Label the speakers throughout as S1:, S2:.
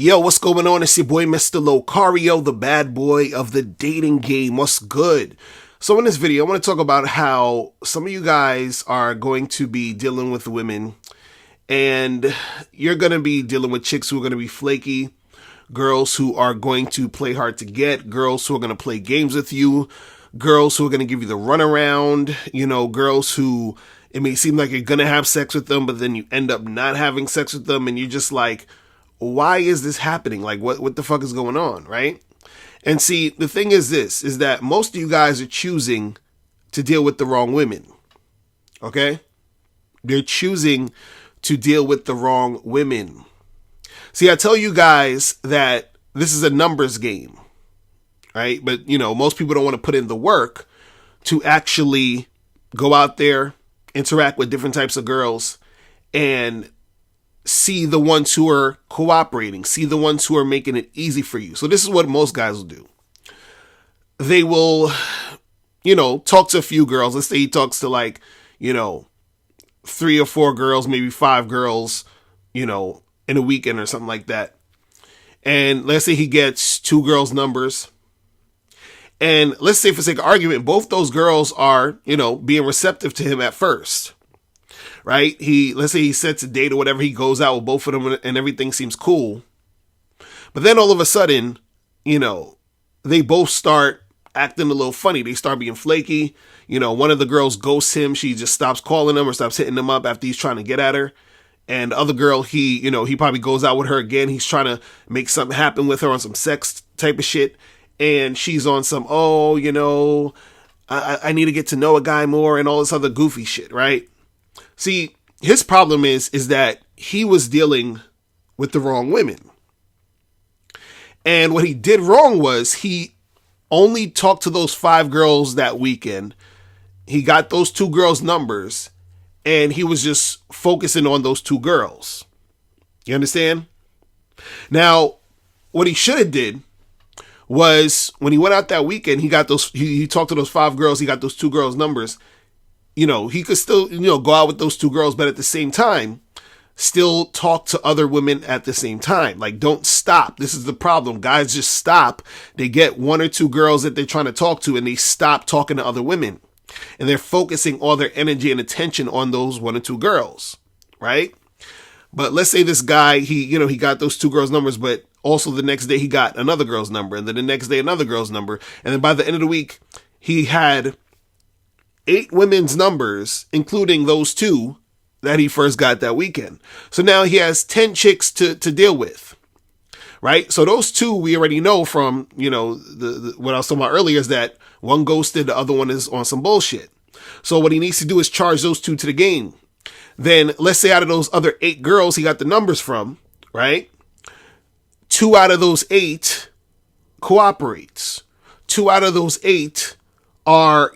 S1: Yo, what's going on? It's your boy, Mr. Locario, the bad boy of the dating game. What's good? So in this video, I want to talk about how some of you guys are going to be dealing with women, and you're going to be dealing with chicks who are going to be flaky, girls who are going to play hard to get, girls who are going to play games with you, girls who are going to give you the runaround, girls who it may seem like you're going to have sex with them, but then you end up not having sex with them, and you're just like, why is this happening? Like, what the fuck is going on, right? And see, the thing is this, is that most of you guys are choosing to deal with the wrong women, okay? They're choosing to deal with the wrong women. See, I tell you guys that this is a numbers game, right? But, most people don't want to put in the work to actually go out there, interact with different types of girls, and see the ones who are cooperating, see the ones who are making it easy for you. So this is what most guys will do. They will, talk to a few girls. Let's say he talks to 3 or 4 girls, maybe 5 girls, in a weekend or something like that. And let's say he gets 2 girls' numbers. And let's say, for sake of argument, both those girls are, being receptive to him at first. Right? Let's say he sets a date or whatever, he goes out with both of them and everything seems cool. But then all of a sudden, they both start acting a little funny. They start being flaky. One of the girls ghosts him. She just stops calling him or stops hitting him up after he's trying to get at her. And the other girl, he probably goes out with her again. He's trying to make something happen with her on some sex type of shit. And she's on some, I need to get to know a guy more and all this other goofy shit, right? See, his problem is that he was dealing with the wrong women. And what he did wrong was he only talked to those 5 girls that weekend. He got those 2 girls' numbers, and he was just focusing on those 2 girls. You understand? Now, what he should have did was when he went out that weekend, he talked to those 5 girls, he got those 2 girls' numbers. He could still, go out with those 2 girls, but at the same time, still talk to other women at the same time. Like, don't stop. This is the problem. Guys just stop. They get 1 or 2 girls that they're trying to talk to, and they stop talking to other women. And they're focusing all their energy and attention on those 1 or 2 girls, right? But let's say this guy, he got those 2 girls' numbers, but also the next day he got another girl's number, and then the next day another girl's number. And then by the end of the week, he had 8 women's numbers, including those 2 that he first got that weekend. So now he has 10 chicks to deal with, right? So those 2 we already know from, the what I was talking about earlier is that one ghosted, the other one is on some bullshit. So what he needs to do is charge those 2 to the game. Then let's say out of those other 8 girls he got the numbers from, right? 2 out of those 8 cooperates. 2 out of those 8 are,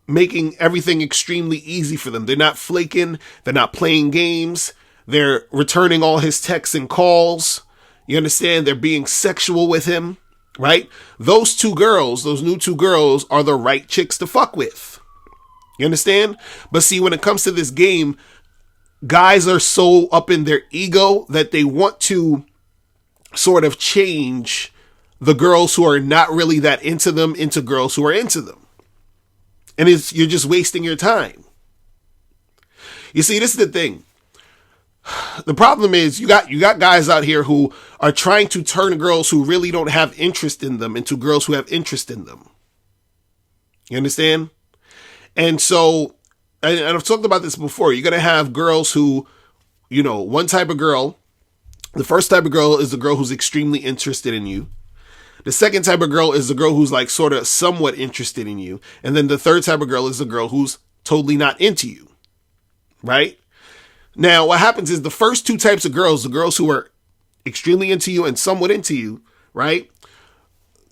S1: making everything extremely easy for them. They're not flaking. They're not playing games. They're returning all his texts and calls. You understand? They're being sexual with him, right? Those 2 girls, those new 2 girls are the right chicks to fuck with. You understand? But see, when it comes to this game, guys are so up in their ego that they want to sort of change the girls who are not really that into them into girls who are into them. And you're just wasting your time. You see, this is the thing. The problem is you got guys out here who are trying to turn girls who really don't have interest in them into girls who have interest in them. You understand? And so, and I've talked about this before, you're going to have girls who, one type of girl, the first type of girl is the girl who's extremely interested in you. The second type of girl is the girl who's like sort of somewhat interested in you. And then the third type of girl is the girl who's totally not into you. Right? Now, what happens is the first 2 types of girls, the girls who are extremely into you and somewhat into you, right?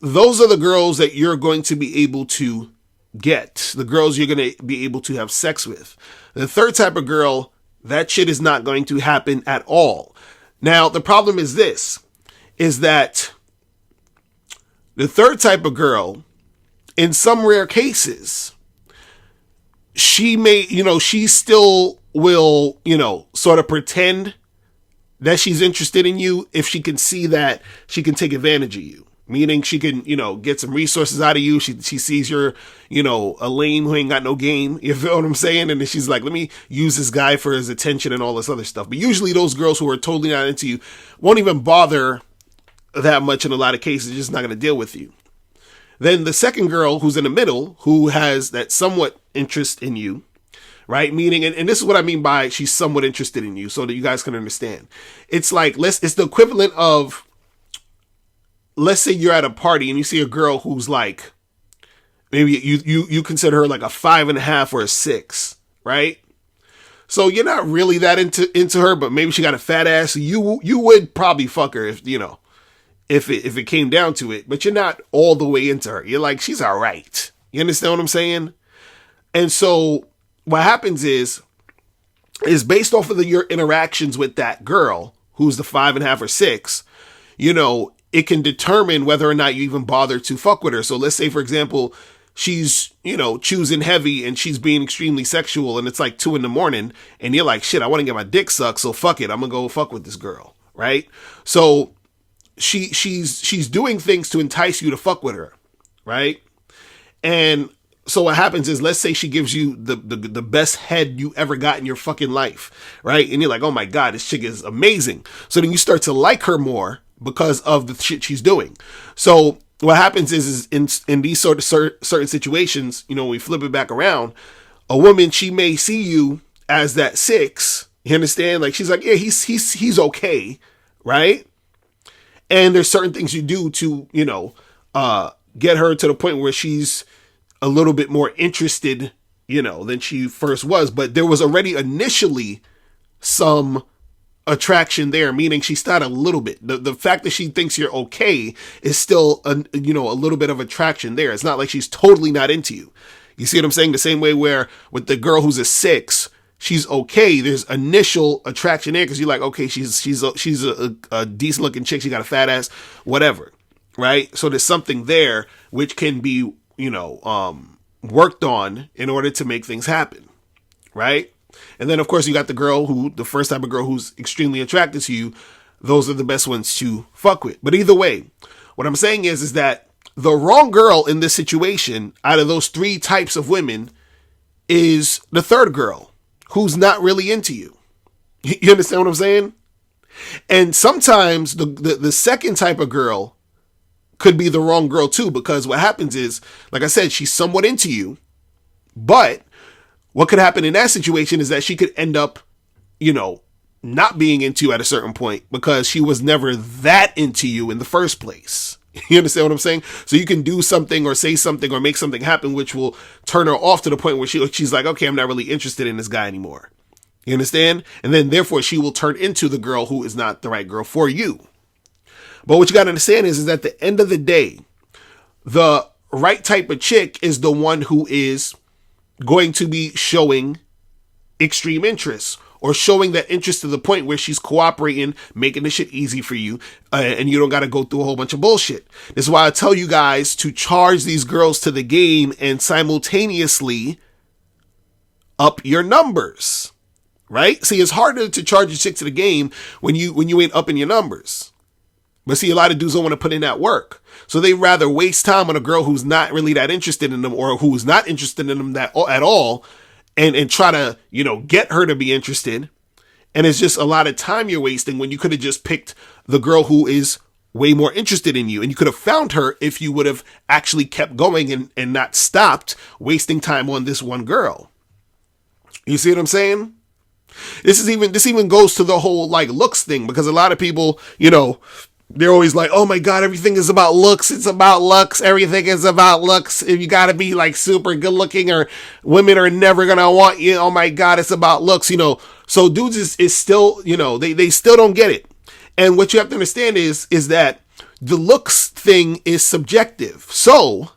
S1: Those are the girls that you're going to be able to get. The girls you're going to be able to have sex with. The third type of girl, that shit is not going to happen at all. Now, the problem is this, is that the third type of girl, in some rare cases, she may, she still will, sort of pretend that she's interested in you if she can see that she can take advantage of you. Meaning she can, get some resources out of you. She sees you're, a lame who ain't got no game. You feel what I'm saying? And then she's like, let me use this guy for his attention and all this other stuff. But usually those girls who are totally not into you won't even bother that much in a lot of cases. They're just not going to deal with you. Then the second girl who's in the middle, who has that somewhat interest in you, right? Meaning, and this is what I mean by she's somewhat interested in you, so that you guys can understand. It's like, it's the equivalent of, let's say you're at a party and you see a girl who's like, maybe you consider her like a 5.5 or a 6, right? So you're not really that into her, but maybe she got a fat ass. So you would probably fuck her if it came down to it, but you're not all the way into her. You're like, she's all right. You understand what I'm saying? And so what happens is based off of your interactions with that girl who's the 5.5 or 6, it can determine whether or not you even bother to fuck with her. So let's say, for example, she's, choosing heavy and she's being extremely sexual and it's like 2 a.m. and you're like, shit, I want to get my dick sucked. So fuck it. I'm going to go fuck with this girl. Right. So she's doing things to entice you to fuck with her. Right. And so what happens is, let's say she gives you the best head you ever got in your fucking life. Right. And you're like, oh my God, this chick is amazing. So then you start to like her more because of the shit she's doing. So what happens is in these sort of certain situations, when we flip it back around, a woman, she may see you as that 6. You understand? Like, she's like, yeah, he's okay. Right. And there's certain things you do to, get her to the point where she's a little bit more interested, than she first was. But there was already initially some attraction there, meaning she started a little bit. The fact that she thinks you're okay is still a little bit of attraction there. It's not like she's totally not into you. You see what I'm saying? The same way where with the girl who's a 6, she's okay. There's initial attraction there because you're like, okay, she's a decent looking chick. She got a fat ass, whatever, right? So there's something there which can be worked on in order to make things happen, right? And then, of course, you got the first type of girl who's extremely attracted to you. Those are the best ones to fuck with. But either way, what I'm saying is that the wrong girl in this situation out of those 3 types of women is the third girl who's not really into you. You understand what I'm saying? And sometimes the second type of girl could be the wrong girl too, because what happens is, like I said, she's somewhat into you, but what could happen in that situation is that she could end up, not being into you at a certain point because she was never that into you in the first place. You understand what I'm saying? So you can do something or say something or make something happen which will turn her off to the point where she's like, okay, I'm not really interested in this guy anymore. You understand? And then therefore she will turn into the girl who is not the right girl for you. But what you got to understand is at the end of the day, the right type of chick is the one who is going to be showing extreme interest or showing that interest to the point where she's cooperating, making the shit easy for you, and you don't got to go through a whole bunch of bullshit. This is why I tell you guys to charge these girls to the game and simultaneously up your numbers, right? See, it's harder to charge a chick to the game when you ain't upping your numbers. But see, a lot of dudes don't want to put in that work. So they rather waste time on a girl who's not really that interested in them or who's not interested in them at all and try to, get her to be interested. And it's just a lot of time you're wasting when you could have just picked the girl who is way more interested in you. And you could have found her if you would have actually kept going and not stopped wasting time on this one girl. You see what I'm saying? This even goes to the whole looks thing, because a lot of people, they're always like, oh my God, everything is about looks. It's about looks. Everything is about looks. If you got to be super good looking or women are never going to want you. Oh my God, it's about looks, So dudes is still, they still don't get it. And what you have to understand is that the looks thing is subjective. So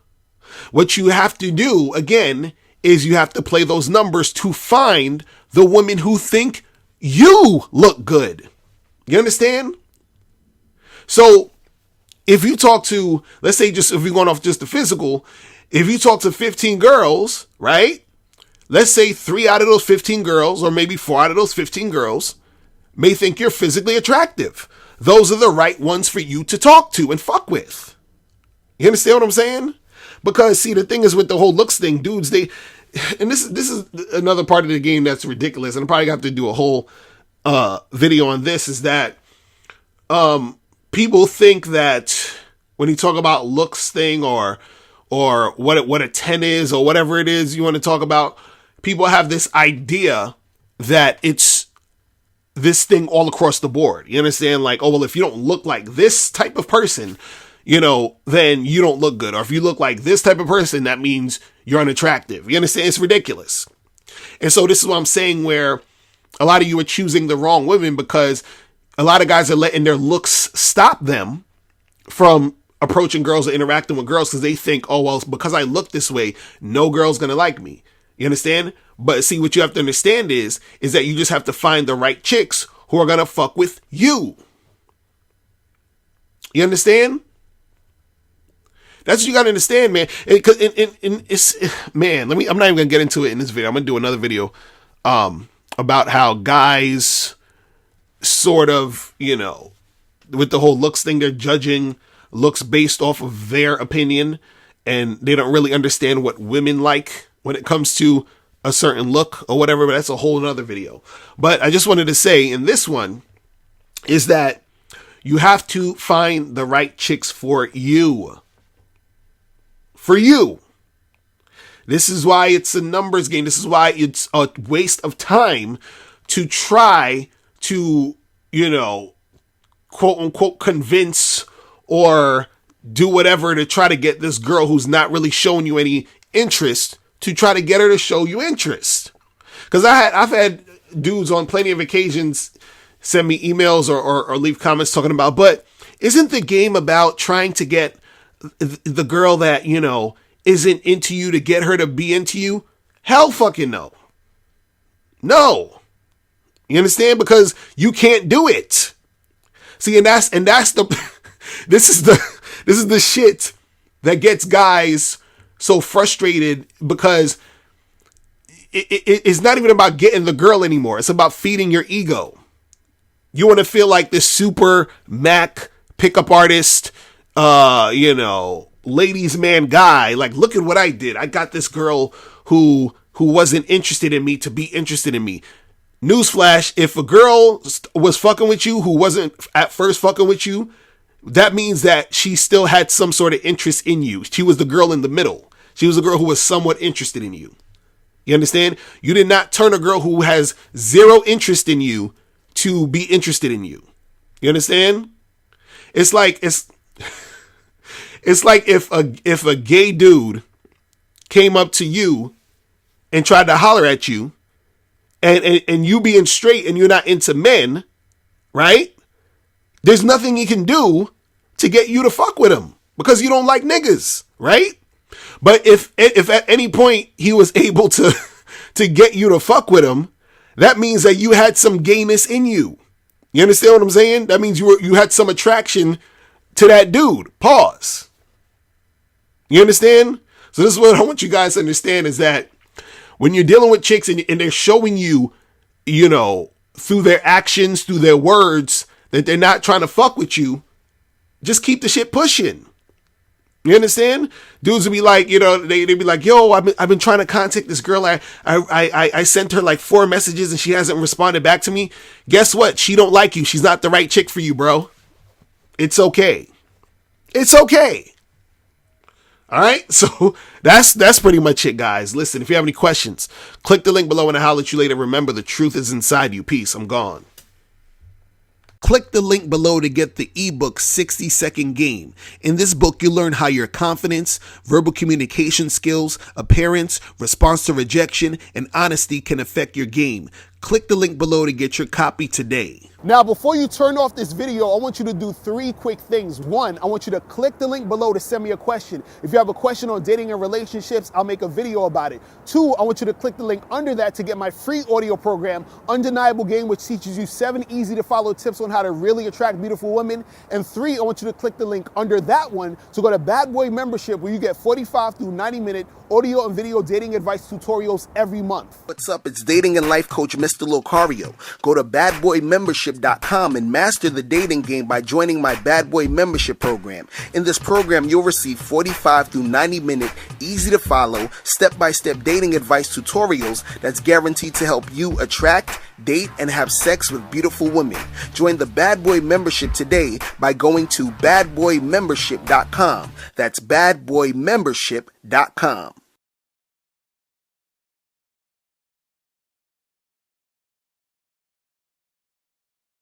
S1: what you have to do again is you have to play those numbers to find the women who think you look good. You understand? So if you talk to, let's say if we're going off just the physical, if you talk to 15 girls, right? Let's say 3 out of those 15 girls, or maybe 4 out of those 15 girls, may think you're physically attractive. Those are the right ones for you to talk to and fuck with. You understand what I'm saying? Because see, the thing is with the whole looks thing, dudes, and this is another part of the game that's ridiculous, and I'm probably gonna have to do a whole video on this, is that people think that when you talk about looks thing or what a 10 is or whatever it is you want to talk about, people have this idea that it's this thing all across the board. You understand? Like, oh, well, if you don't look like this type of person, then you don't look good. Or if you look like this type of person, that means you're unattractive. You understand? It's ridiculous. And so this is what I'm saying, where a lot of you are choosing the wrong women because a lot of guys are letting their looks stop them from approaching girls or interacting with girls because they think, oh, well, because I look this way, no girl's going to like me. You understand? But see, what you have to understand is that you just have to find the right chicks who are going to fuck with you. You understand? That's what you got to understand, man. Man, I'm not even going to get into it in this video. I'm going to do another video about how guys sort of, with the whole looks thing, they're judging looks based off of their opinion, and they don't really understand what women like when it comes to a certain look or whatever, but that's a whole nother video. But I just wanted to say in this one is that you have to find the right chicks for you. For you. This is why it's a numbers game. This is why it's a waste of time to try to, quote unquote, convince or do whatever to try to get this girl who's not really showing you any interest to try to get her to show you interest. Because I've had dudes on plenty of occasions send me emails or leave comments talking about, but isn't the game about trying to get the girl that, isn't into you to get her to be into you? Hell fucking no. No. You understand? Because you can't do it. See, and that's the this is the shit that gets guys so frustrated, because it's not even about getting the girl anymore. It's about feeding your ego. You want to feel like this super Mac pickup artist, ladies man guy. Like, look at what I did. I got this girl who wasn't interested in me to be interested in me. Newsflash, if a girl was fucking with you who wasn't at first fucking with you, that means that she still had some sort of interest in you. She was the girl in the middle. She was the girl who was somewhat interested in you. You understand? You did not turn a girl who has zero interest in you to be interested in you. You understand? It's like if a gay dude came up to you and tried to holler at you, and you being straight and you're not into men, right? There's nothing he can do to get you to fuck with him because you don't like niggas, right? But if at any point he was able to get you to fuck with him, that means that you had some gayness in you. You understand what I'm saying? That means you had some attraction to that dude. Pause. You understand? So this is what I want you guys to understand, is that when you're dealing with chicks and they're showing you, through their actions, through their words, that they're not trying to fuck with you, just keep the shit pushing. You understand? Dudes would be like, they'd be like, yo, I've been trying to contact this girl. I sent her like 4 messages and she hasn't responded back to me. Guess what? She don't like you. She's not the right chick for you, bro. It's okay. It's okay. All right. So that's pretty much it, guys. Listen, if you have any questions, click the link below and I'll holler at you later. Remember, the truth is inside you. Peace. I'm gone. Click the link below to get the ebook 60-Second Game. In this book, you'll learn how your confidence, verbal communication skills, appearance, response to rejection, and honesty can affect your game. Click the link below to get your copy today. Now, before you turn off this video, I want you to do 3 quick things. 1, I want you to click the link below to send me a question. If you have a question on dating and relationships, I'll make a video about it. 2, I want you to click the link under that to get my free audio program, Undeniable Game, which teaches you 7 easy to follow tips on how to really attract beautiful women. And 3, I want you to click the link under that one to go to Bad Boy Membership, where you get 45 through 90-minute
S2: audio and video dating advice tutorials every month.
S3: What's up? It's dating and life coach Mr. Locario. Go to badboymembership.com and master the dating game by joining my Bad Boy membership program. In this program, you'll receive 45 through 90-minute, easy-to-follow, step-by-step dating advice tutorials that's guaranteed to help you attract, date, and have sex with beautiful women. Join the Bad Boy membership today by going to badboymembership.com. That's badboymembership.com.